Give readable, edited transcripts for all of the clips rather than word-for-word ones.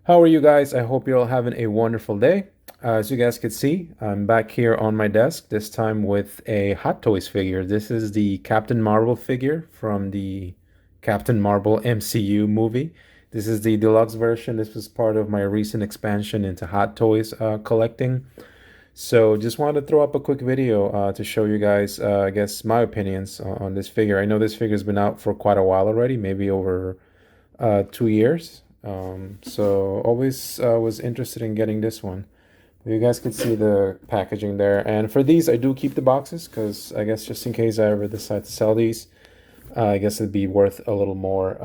How are you guys? I hope you're all having a wonderful day. As you guys can see, I'm back here on my desk, this time with a Hot Toys figure. This is the Captain Marvel figure from the Captain Marvel MCU movie. This is the deluxe version. This was part of my recent expansion into Hot Toys collecting. So just wanted to throw up a quick video to show you guys, I guess, my opinions on this figure. I know this figure's been out for quite a while already, maybe over 2 years. So always was interested in getting this one. You guys can see the packaging there. And for these, I do keep the boxes because I guess just in case I ever decide to sell these, I guess it'd be worth a little more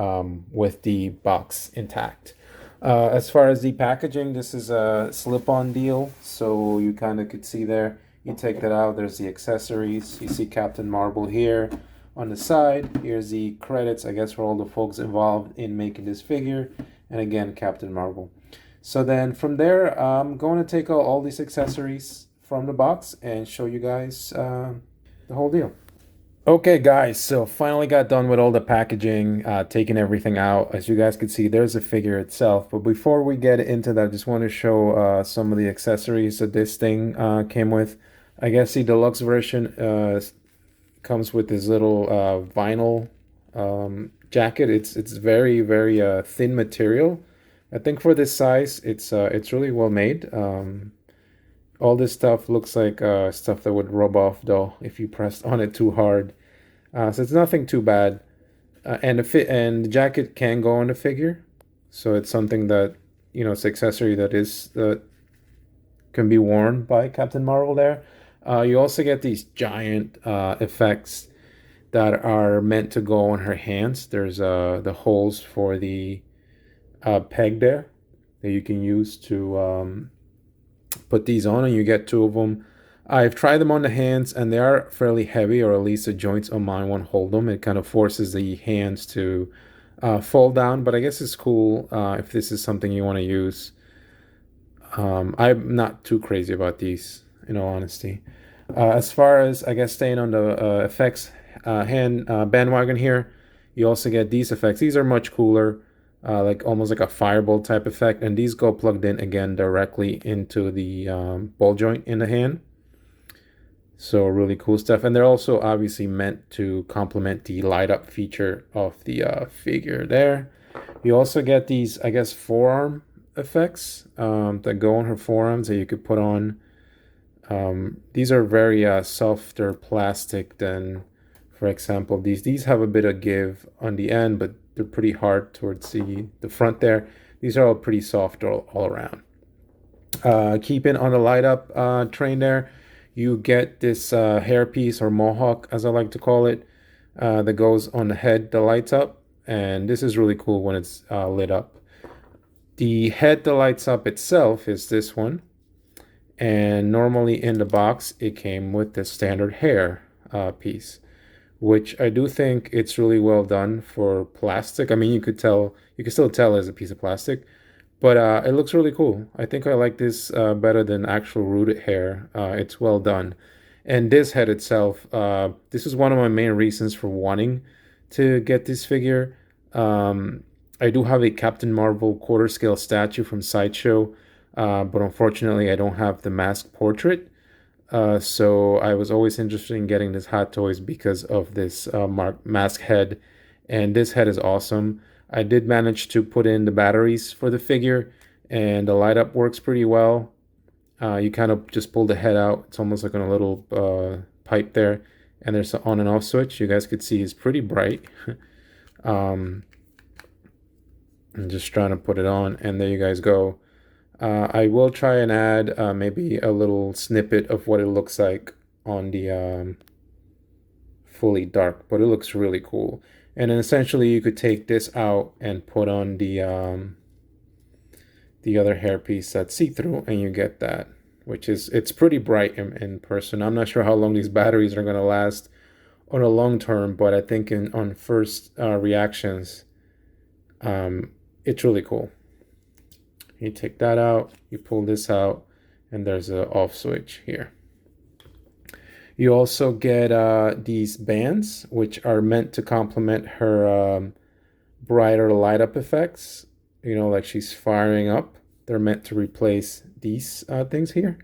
with the box intact. As far as the packaging, this is a slip-on deal. So you kind of could see there. You take that out, there's the accessories. You see Captain Marvel here. On the side, here's the credits, I guess, for all the folks involved in making this figure. And again, Captain Marvel. So then from there, I'm going to take out all these accessories from the box and show you guys the whole deal. Okay, guys, so finally got done with all the packaging, taking everything out. As you guys can see, there's the figure itself. But before we get into that, I just want to show some of the accessories that this thing came with. I guess the deluxe version comes with this little vinyl jacket. It's very thin material. I think for this size, it's really well made. All this stuff looks like stuff that would rub off though if you pressed on it too hard. So it's nothing too bad. And the jacket can go on the figure, so it's something that it's accessory that can be worn by Captain Marvel there. You also get these giant effects that are meant to go on her hands. There's the holes for the peg there that you can use to put these on, and you get two of them. I've tried them on the hands, and they are fairly heavy, or at least the joints on mine won't hold them. It kind of forces the hands to fall down, but I guess it's cool if this is something you want to use. I'm not too crazy about these, in all honesty. As far as, I guess, staying on the effects hand bandwagon here, you also get these effects. These are much cooler, like almost like a fireball type effect, and these go plugged in again directly into the ball joint in the hand. So really cool stuff, and they're also obviously meant to complement the light up feature of the figure there. You also get these, I guess, forearm effects that go on her forearms that you could put on. These are very softer plastic than, for example, these have a bit of give on the end, but they're pretty hard towards the front there. These are all pretty soft all around. Keeping on the light up train there, you get this hairpiece or mohawk, as I like to call it, that goes on the head that lights up. And this is really cool when it's lit up. The head that lights up itself is this one. And normally in the box, it came with the standard hair piece, which I do think it's really well done for plastic. I mean, you could still tell it's a piece of plastic, but it looks really cool. I think I like this better than actual rooted hair. It's well done. And this head itself, this is one of my main reasons for wanting to get this figure. I do have a Captain Marvel quarter scale statue from Sideshow, but unfortunately, I don't have the mask portrait. So I was always interested in getting this Hot Toys because of this mask head, and this head is awesome. I did manage to put in the batteries for the figure, and the light up works pretty well. You kind of just pull the head out. It's almost like on a little pipe there, and there's an on and off switch. You guys could see it's pretty bright. I'm just trying to put it on, and there you guys go. I will try and add maybe a little snippet of what it looks like on the fully dark, but it looks really cool. And then essentially you could take this out and put on the other hairpiece that's see-through, and you get that, which is, it's pretty bright in person. I'm not sure how long these batteries are going to last on a long term, but I think on first reactions, it's really cool. You take that out, you pull this out, and there's an off switch here. You also get these bands, which are meant to complement her brighter light up effects. you know, like she's firing up. They're meant to replace these things here.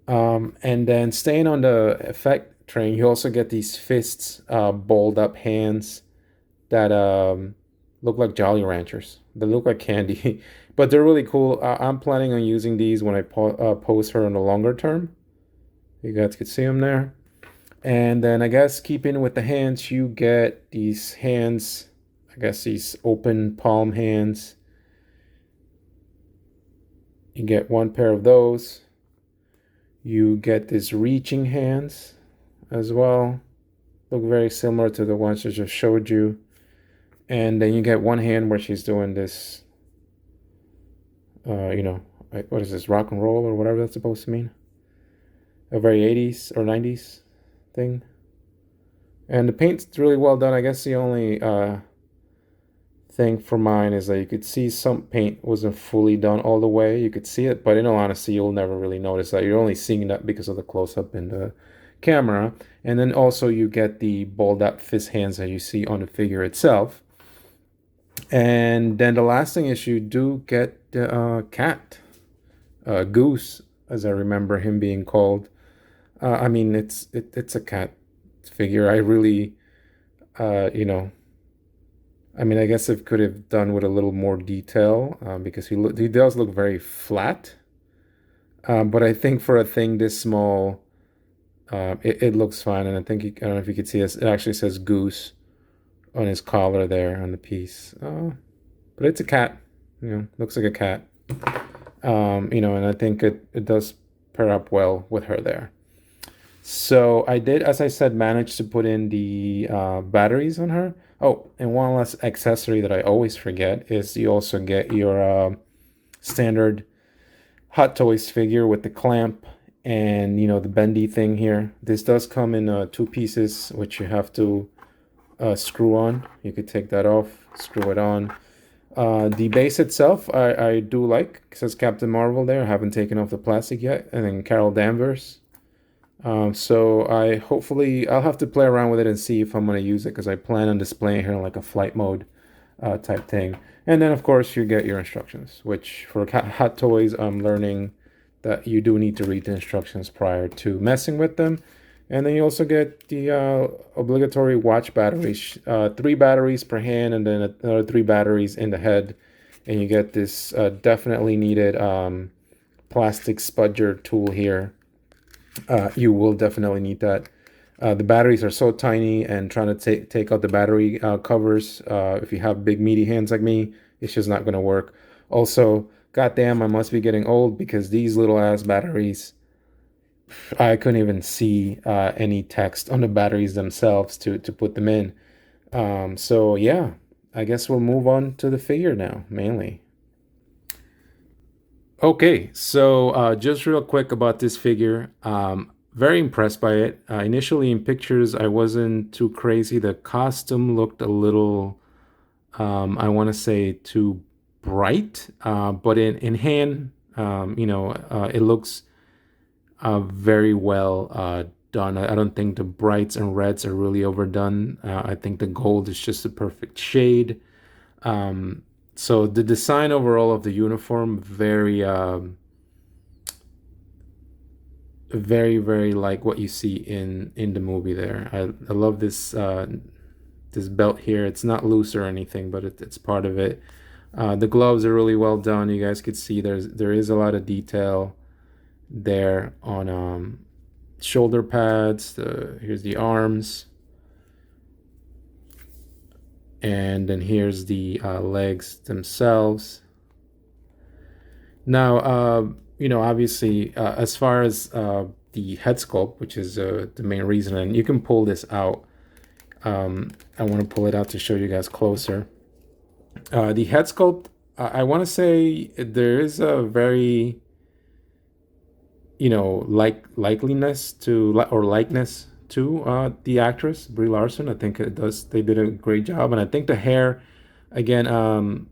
And then staying on the effect train, you also get these fists, balled up hands that look like Jolly Ranchers. They look like candy, but they're really cool. I'm planning on using these when I pose her in the longer term. You guys could see them there. And then I guess keeping with the hands, you get these hands, I guess these open palm hands. You get one pair of those. You get these reaching hands as well. Look very similar to the ones I just showed you. And then you get one hand where she's doing this, you know, what is this, rock and roll or whatever that's supposed to mean? A very 80s or 90s thing. And the paint's really well done. I guess the only thing for mine is that you could see some paint wasn't fully done all the way. You could see it, but in all honesty, you'll never really notice that. You're only seeing that because of the close-up in the camera. And then also you get the balled up fist hands that you see on the figure itself. And then the last thing is you do get the cat, Goose, as I remember him being called. I mean, it's a cat figure. I really, you know, I mean, I guess it could have done with a little more detail because he does look very flat. But I think for a thing this small, it looks fine. And I think I don't know if you could see this. It actually says Goose on his collar there on the piece. But it's a cat. You know, looks like a cat. You know, and I think it does pair up well with her there. So I did, as I said, manage to put in the batteries on her. Oh, and one last accessory that I always forget is you also get your standard Hot Toys figure with the clamp and, you know, the bendy thing here. This does come in two pieces, which you have to screw on. You could take that off, screw it on. The base itself, I do like. It says Captain Marvel there. I haven't taken off the plastic yet. And then Carol Danvers. So I'll have to play around with it and see if I'm going to use it because I plan on displaying here like a flight mode type thing. And then of course you get your instructions, which for Hot Toys, I'm learning that you do need to read the instructions prior to messing with them. And then you also get the obligatory watch batteries, 3 batteries per hand, and then another 3 batteries in the head. And you get this definitely needed plastic spudger tool here. You will definitely need that. The batteries are so tiny, and trying to take out the battery covers, if you have big meaty hands like me, it's just not going to work. Also, goddamn, I must be getting old because these little ass batteries, I couldn't even see any text on the batteries themselves to put them in. So yeah, I guess we'll move on to the figure now, mainly. Okay, so just real quick about this figure. Very impressed by it. Initially in pictures, I wasn't too crazy. The costume looked a little, I want to say, too bright. But in hand, you know, it looks very well done. I don't think the brights and reds are really overdone. I think the gold is just a perfect shade. So the design overall of the uniform, very like what you see in the movie there. I love this this belt here. It's not loose or anything, but it's part of it. The gloves are really well done. You guys could see there is a lot of detail there on shoulder pads. Here's the arms, and then here's the legs themselves. Now, you know, obviously, as far as the head sculpt, which is the main reason, and you can pull this out. I want to pull it out to show you guys closer. The head sculpt, I want to say there is a very, you know, likeliness to or likeness to the actress Brie Larson. I think it does. They did a great job, and I think the hair, again,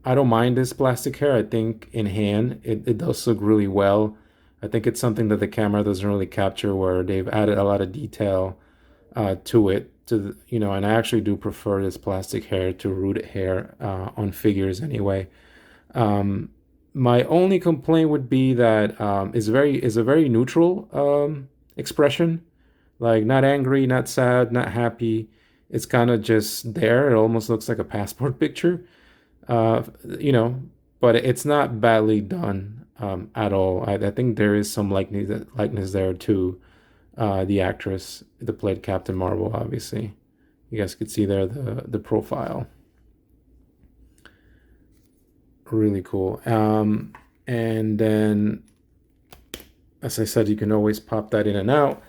I don't mind this plastic hair. I think in hand it does look really well. I think it's something that the camera doesn't really capture, where they've added a lot of detail to it. You know, and I actually do prefer this plastic hair to rooted hair on figures anyway. Um, my only complaint would be that is a very neutral expression, like not angry, not sad, not happy. It's kind of just there. It almost looks like a passport picture, uh, you know, but it's not badly done at all. I think there is some likeness there to the actress that played Captain Marvel. Obviously, you guys could see there the profile. Really cool. And then, as I said, you can always pop that in and out.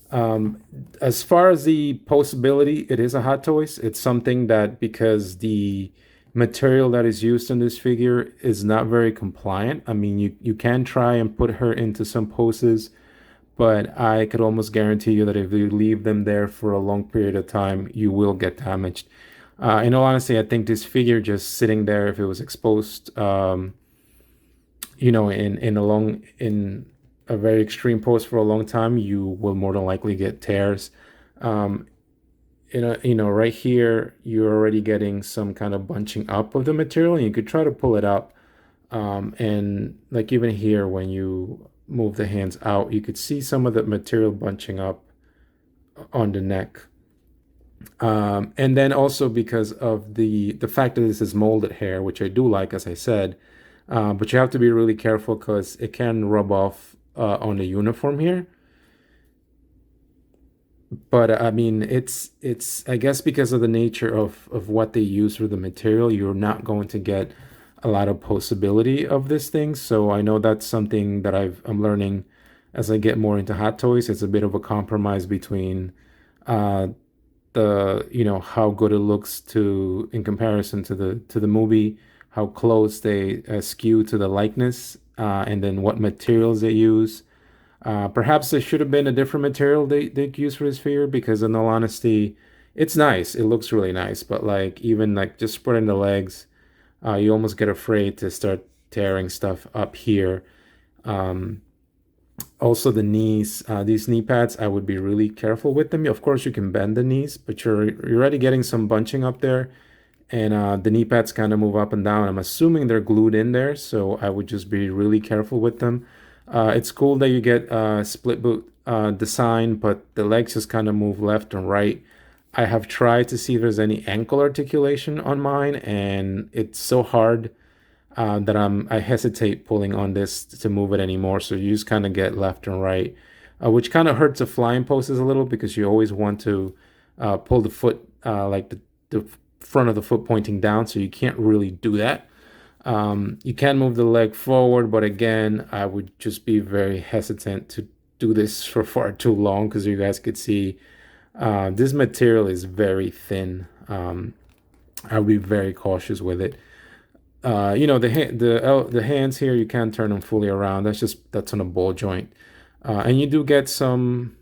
Um, as far as the postability, it is a Hot Toys. It's something that because the material that is used in this figure is not very compliant. I mean, you can try and put her into some poses, but I could almost guarantee you that if you leave them there for a long period of time, you will get damaged. In all honesty, I think this figure just sitting there, if it was exposed, in a very extreme pose for a long time, you will more than likely get tears. Um, right here, you're already getting some kind of bunching up of the material, and you could try to pull it up. And like even here, when you move the hands out, you could see some of the material bunching up on the neck. And then also because of the fact that this is molded hair, which I do like, as I said, but you have to be really careful because it can rub off on the uniform here. But I mean, it's I guess because of the nature of what they use for the material, you're not going to get a lot of possibility of this thing. So I know that's something that I'm learning as I get more into Hot Toys. It's a bit of a compromise between uh, how good it looks to in comparison to the movie, how close they skew to the likeness, and then what materials they use. Perhaps there should have been a different material they used for this figure because in all honesty, it's nice. It looks really nice, but like even like just spreading the legs, you almost get afraid to start tearing stuff up here. Um, Also the knees, these knee pads, I would be really careful with them. Of course, you can bend the knees, but you're already getting some bunching up there, and the knee pads kind of move up and down. I'm assuming they're glued in there, so I would just be really careful with them. It's cool that you get split boot design, but the legs just kind of move left and right. I have tried to see if there's any ankle articulation on mine, and it's so hard that I hesitate pulling on this to move it anymore. So you just kind of get left and right, which kind of hurts the flying poses a little because you always want to pull the foot like the front of the foot pointing down, so you can't really do that. You can move the leg forward, but again, I would just be very hesitant to do this for far too long because you guys could see this material is very thin. I would be very cautious with it. The hands here you can't turn them fully around. That's on a ball joint, and you do get something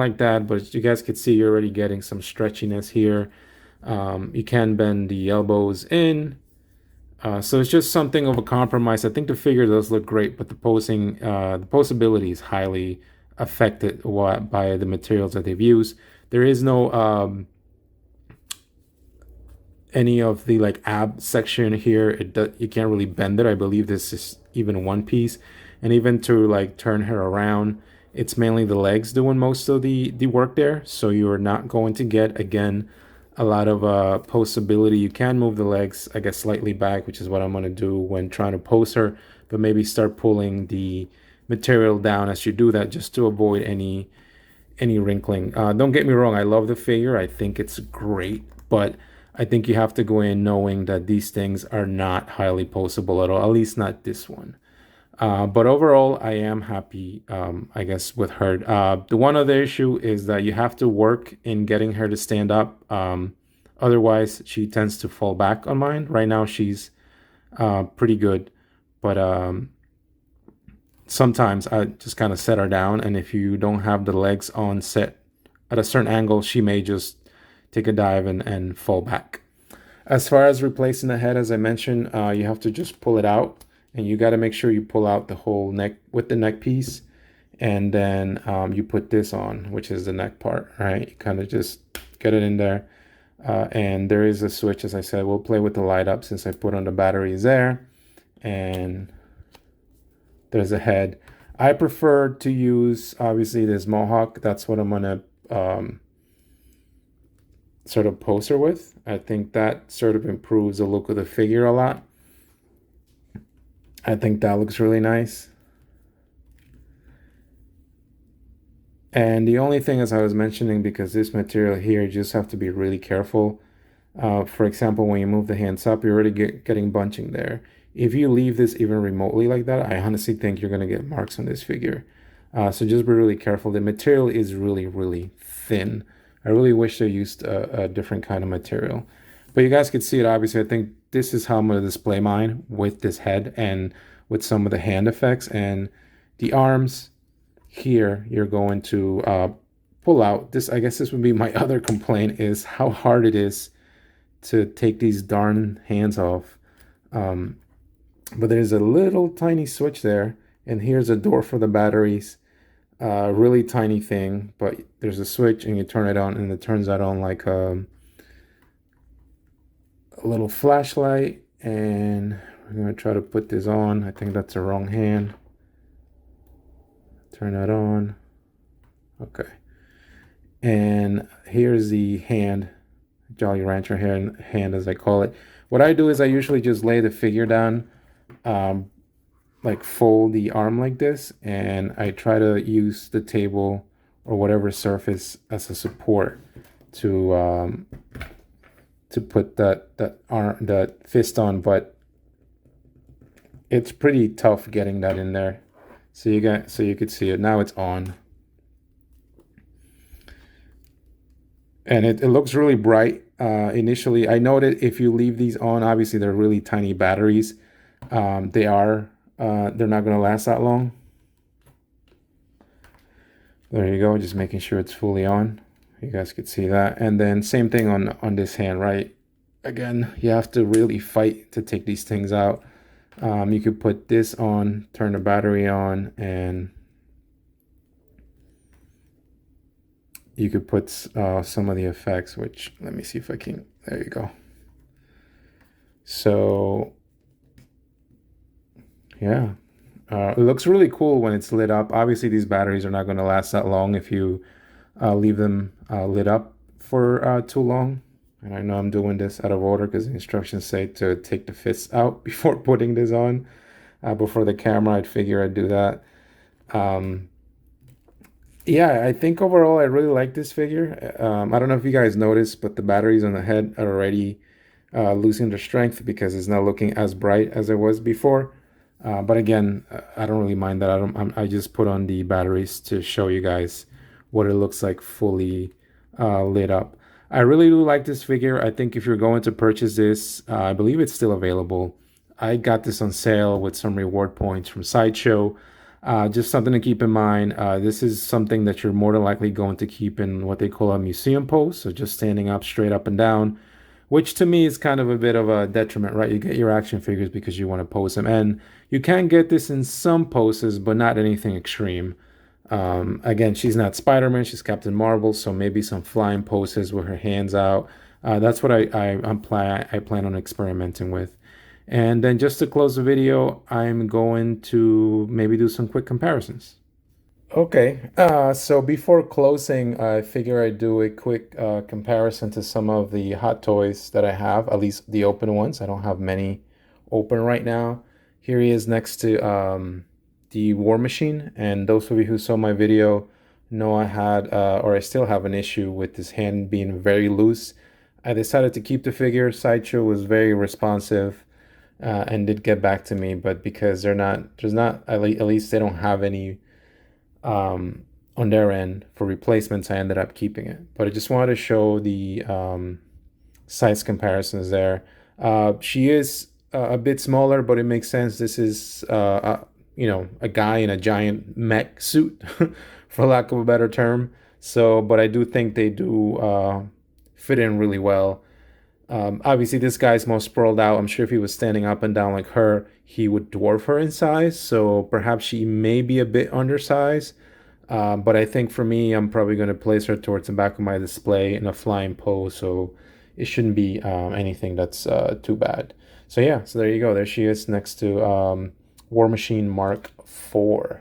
like that, but you guys could see you're already getting some stretchiness here. You can bend the elbows in, so it's just something of a compromise. I think the figure does look great, but the posability is highly affected by the materials that they've used. There is no any of the like ab section here. You can't really bend it. I believe this is even one piece, and even to like turn her around, it's mainly the legs doing most of the work there. So you are not going to get again a lot of posability. You can move the legs, I guess, slightly back, which is what I'm gonna do when trying to pose her, but maybe start pulling the material down as you do that, just to avoid any wrinkling. Don't get me wrong, I love the figure. I think it's great, but I think you have to go in knowing that these things are not highly postable at all, at least not this one. But overall, I am happy, I guess, with her. The one other issue is that you have to work in getting her to stand up. Otherwise, she tends to fall back on mine. Right now, she's pretty good, but sometimes I just kind of set her down, and if you don't have the legs on set at a certain angle, she may just take a dive and fall back. As far as replacing the head, as I mentioned, you have to just pull it out, and you got to make sure you pull out the whole neck with the neck piece, and then you put this on, which is the neck part, right? You kind of just get it in there. And there is a switch, as I said. We'll play with the light up since I put on the batteries there. And there's a head. I prefer to use, obviously, this Mohawk. That's what I'm gonna sort of poster with. I think that sort of improves the look of the figure a lot. I think that looks really nice. And the only thing, as I was mentioning, because this material here, you just have to be really careful. For example, when you move the hands up, you're already getting bunching there. If you leave this even remotely like that, I honestly think you're going to get marks on this figure. So just be really careful. The material is really, really thin. I really wish they used a different kind of material. But you guys could see it, obviously. I think this is how I'm going to display mine with this head and with some of the hand effects. And the arms here, you're going to pull out. This, I guess this would be my other complaint, is how hard it is to take these darn hands off. But there's a little tiny switch there, and here's a door for the batteries. Really tiny thing, but there's a switch and you turn it on, and it turns that on like a little flashlight. And we're gonna try to put this on. I think that's the wrong hand. Turn that on. Okay. And here's the hand, Jolly Rancher hand, as I call it. What I do is I usually just lay the figure down, like fold the arm like this, and I try to use the table or whatever surface as a support to put that fist on. But it's pretty tough getting that in there. So you could see it now. It's on. And it looks really bright. Initially, I noted if you leave these on, obviously they're really tiny batteries. They're not going to last that long. There you go, just making sure it's fully on. You guys could see that. And then same thing on this hand, right? Again, you have to really fight to take these things out. You could put this on, turn the battery on, and you could put some of the effects, which, let me see if I can, there you go. So yeah, it looks really cool when it's lit up. Obviously, these batteries are not going to last that long if you leave them lit up for too long. And I know I'm doing this out of order because the instructions say to take the fists out before putting this on. Before the camera, I'd figure I'd do that. Yeah, I think overall I really like this figure. I don't know if you guys noticed, but the batteries on the head are already losing their strength because it's not looking as bright as it was before. But again, I don't really mind that. I just put on the batteries to show you guys what it looks like fully lit up. I really do like this figure. I think if you're going to purchase this, I believe it's still available. I got this on sale with some reward points from Sideshow. Just something to keep in mind. This is something that you're more than likely going to keep in what they call a museum pose. So just standing up straight up and down, which to me is kind of a bit of a detriment, right? You get your action figures because you want to pose them. And you can get this in some poses, but not anything extreme. Again, she's not Spider-Man, she's Captain Marvel, so maybe some flying poses with her hands out. That's what I plan on experimenting with. And then just to close the video, I'm going to maybe do some quick comparisons. Okay, so before closing, I figure I'd do a quick comparison to some of the Hot Toys that I have, at least the open ones. I don't have many open right now. Here he is next to the War Machine, and those of you who saw my video know I had, or I still have, an issue with this hand being very loose. I decided to keep the figure. Sideshow was very responsive and did get back to me, but because at least they don't have any on their end for replacements, I ended up keeping it. But I just wanted to show the size comparisons there. She is a bit smaller, but it makes sense. This is a guy in a giant mech suit, for lack of a better term. So, but I do think they do fit in really well. Obviously, this guy's more sprawled out. I'm sure if he was standing up and down like her, he would dwarf her in size. So perhaps she may be a bit undersized. But I think for me, I'm probably going to place her towards the back of my display in a flying pose. So it shouldn't be anything that's too bad. So yeah, so there you go. There she is next to War Machine Mark IV.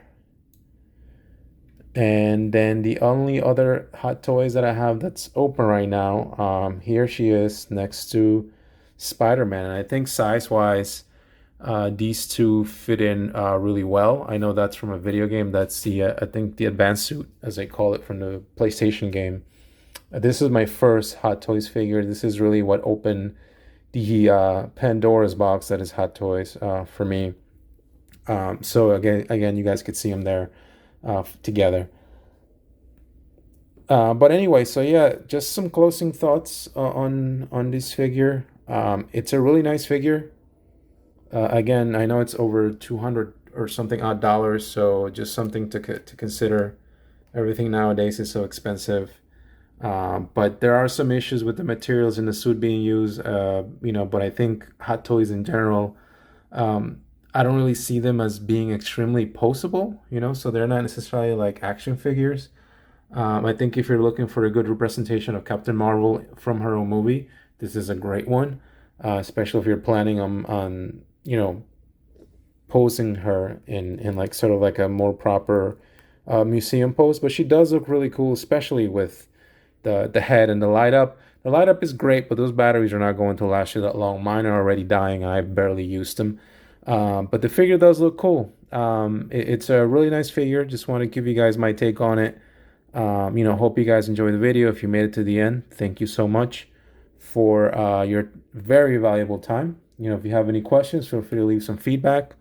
And then the only other Hot Toys that I have that's open right now, here she is next to Spider-Man. And I think size-wise, these two fit in really well. I know that's from a video game. That's the I think the advanced suit, as they call it, from the PlayStation game. This is my first Hot Toys figure. This is really what opened the Pandora's box that is Hot Toys for me. So again, you guys could see them there together. But anyway, so yeah, just some closing thoughts on this figure. It's a really nice figure. Again, I know it's over 200 or something odd dollars, so just something to consider. Everything nowadays is so expensive. But there are some issues with the materials in the suit being used, but I think Hot Toys in general, I don't really see them as being extremely poseable, so they're not necessarily like action figures. I think if you're looking for a good representation of Captain Marvel from her own movie, this is a great one, especially if you're planning on posing her in like sort of like a more proper museum pose. But she does look really cool, especially with the head and the light up. The light up is great, but those batteries are not going to last you that long. Mine are already dying, and I've barely used them. But the figure does look cool. It's a really nice figure. Just want to give you guys my take on it. Hope you guys enjoy the video. If you made it to the end, thank you so much for your very valuable time. If you have any questions, feel free to leave some feedback.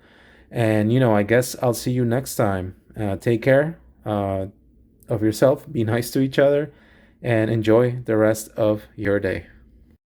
And, I guess I'll see you next time. Take care of yourself, be nice to each other, and enjoy the rest of your day.